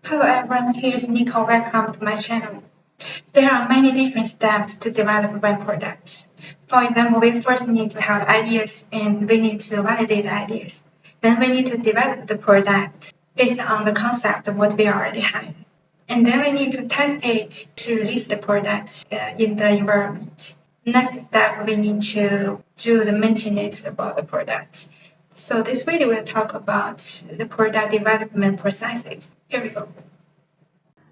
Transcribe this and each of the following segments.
Hello everyone, here's Nico. Welcome to my channel. There are many different steps to develop web products. For example, we first need to have ideas and we need to validate the ideas. Then we need to develop the product based on the concept of what we already had. And then we need to test it to release the product in the environment. Next step, we need to do the maintenance about the product. So this video will talk about the product development processes. Here we go.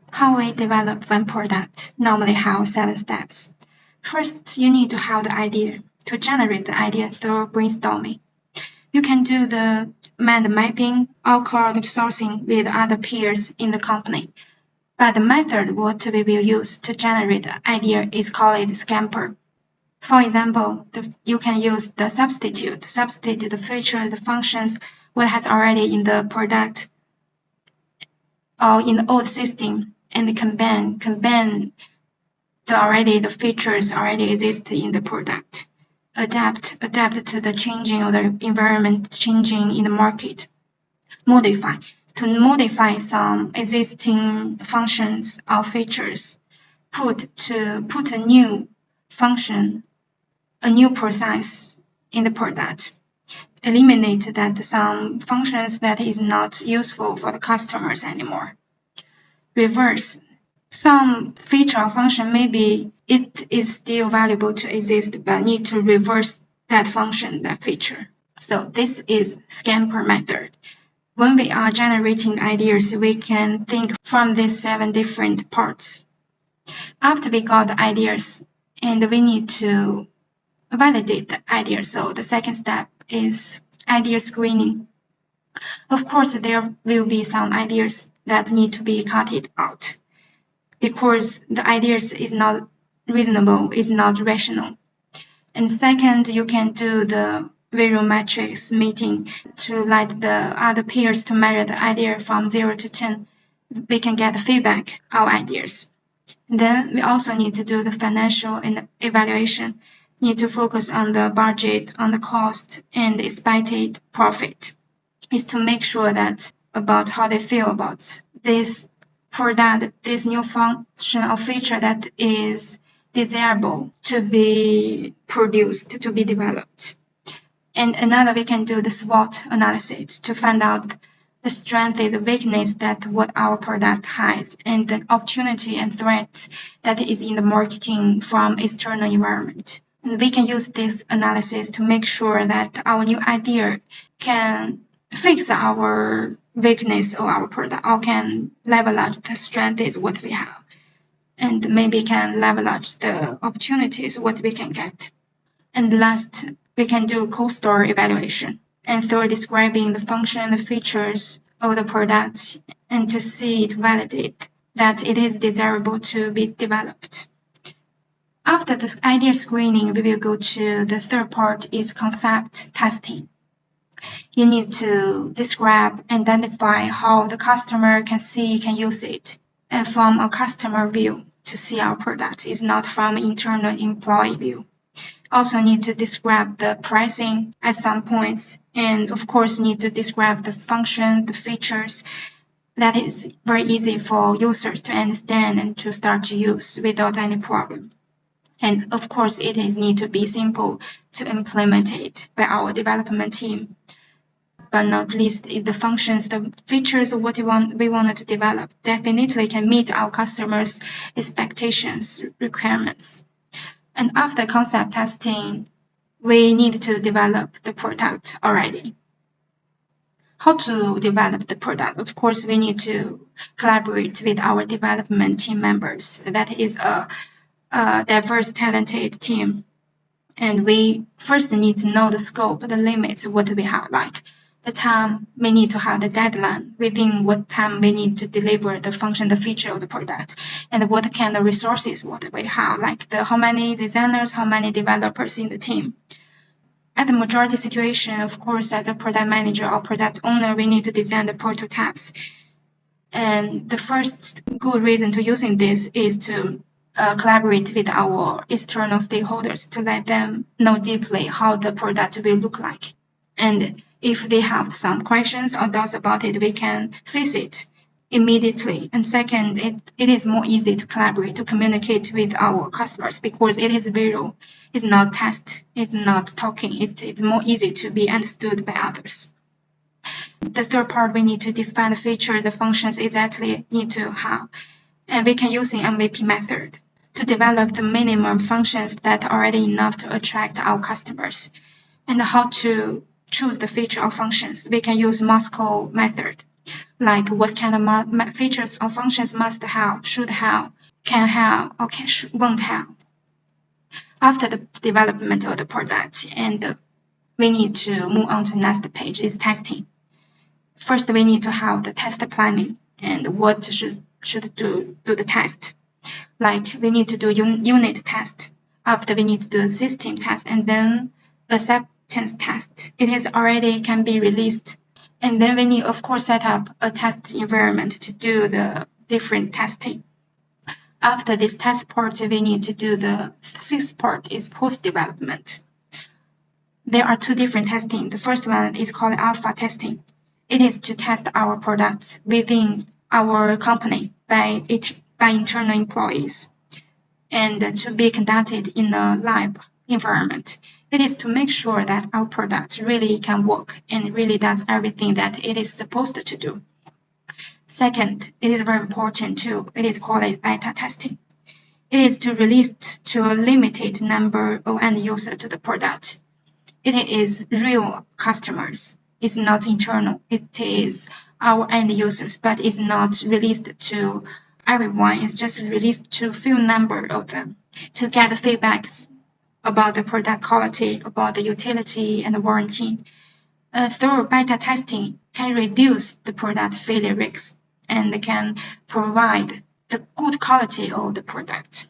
How we develop one product normally have 7 steps. First, you need to have the idea. To generate the idea through brainstorming, you can do the mind mapping or crowdsourcing with other peers in the company. But the method what we will use to generate the idea is called scamper. For example, you can use the substitute the feature, the functions, what has already in the product or in the old system, and combine the features already exist in the product. Adapt to the changing of the environment, changing in the market. Modify some existing functions or features. Put a new function, a new process in the product. Eliminate that some functions that is not useful for the customers anymore. Reverse. Some feature or function maybe it is still valuable to exist, but need to reverse that function, that feature. So this is scamper method. When we are generating ideas, we can think from these 7 different parts. After we got the ideas, and we need to validate the ideas. So the second step is idea screening. Of course, there will be some ideas that need to be cut out because the ideas is not reasonable, is not rational. And second, you can do the metrics meeting to let the other peers to measure the idea from 0 to 10. We can get feedback our ideas. And then we also need to do the financial and evaluation. Need to focus on the budget, on the cost, and expected profit. Is to make sure that about how they feel about this product, this new function or feature that is desirable to be produced, to be developed. And another, we can do the SWOT analysis to find out the strength and the weakness that what our product has and the opportunity and threat that is in the marketing from external environment. And we can use this analysis to make sure that our new idea can fix our weakness or our product, or can leverage the strength is what we have, and maybe can leverage the opportunities what we can get. And last, we can do co-store evaluation, and through describing the function, the features of the product, and to see it validate that it is desirable to be developed. After the idea screening, we will go to the third part is concept testing. You need to describe, identify how the customer can see, can use it, and from a customer view to see our product is not from internal employee view. Also need to describe the pricing at some points, and of course need to describe the function, the features that is very easy for users to understand and to start to use without any problem. And of course, it is need to be simple to implement it by our development team. But not least is the functions, the features of what we wanted to develop definitely can meet our customers' expectations, requirements. And after concept testing, we need to develop the product already. How to develop the product? Of course, we need to collaborate with our development team members. That is a diverse, talented team. And we first need to know the scope, the limits, what we have, like the time we need to have the deadline, within what time we need to deliver the function, the feature of the product, and what kind of resources what we have, like how many designers, how many developers in the team. At the majority situation, of course, as a product manager or product owner, we need to design the prototypes. And the first good reason to using this is to collaborate with our external stakeholders to let them know deeply how the product will look like. And if they have some questions or doubts about it, we can fix it immediately. And second, it is more easy to collaborate, to communicate with our customers because it is visual. It's not text, it's not talking. It's more easy to be understood by others. The third part, we need to define the features, the functions exactly need to have. And we can use the MVP method to develop the minimum functions that are already enough to attract our customers. And how to choose the feature or functions, we can use Moscow method, like what kind of features or functions must have, should have, can have, or won't have. After the development of the product, and we need to move on to the next page is testing. First, we need to have the test planning and what should do the test. Like we need to do unit test. After we need to do system test and then acceptance test. It is already can be released. And then we need, of course, set up a test environment to do the different testing. After this test part, we need to do the sixth part is post-development. There are two different testing. The first one is called alpha testing. It is to test our products within our company by internal employees and to be conducted in a lab environment. It is to make sure that our product really can work and really does everything that it is supposed to do. Second, it is very important too. It is called beta testing. It is to release to a limited number of end users to the product. It is real customers. It's not internal. It is our end users, but it's not released to everyone. It's just released to a few number of them to get the feedbacks about the product quality, about the utility and the warranty. Through beta testing can reduce the product failure risks and can provide the good quality of the product.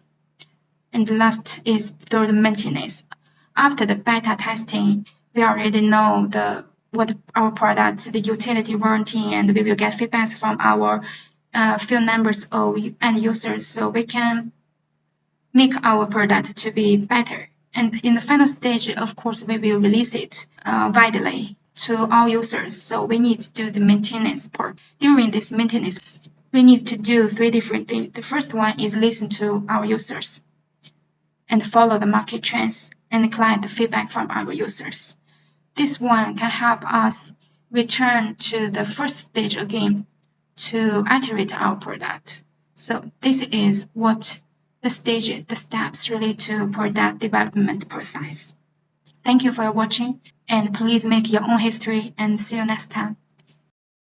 And the last is through the maintenance. After the beta testing, we already know what our product, the utility warranty, and we will get feedbacks from our few numbers of end users, so we can make our product to be better. And in the final stage, of course, we will release it widely to all users. So we need to do the maintenance part. During this maintenance, we need to do three different things. The first one is listen to our users and follow the market trends and collect the feedback from our users. This one can help us return to the first stage again to iterate our product. So this is what the steps relate to product development process. Thank you for watching, and please make your own history, and see you next time.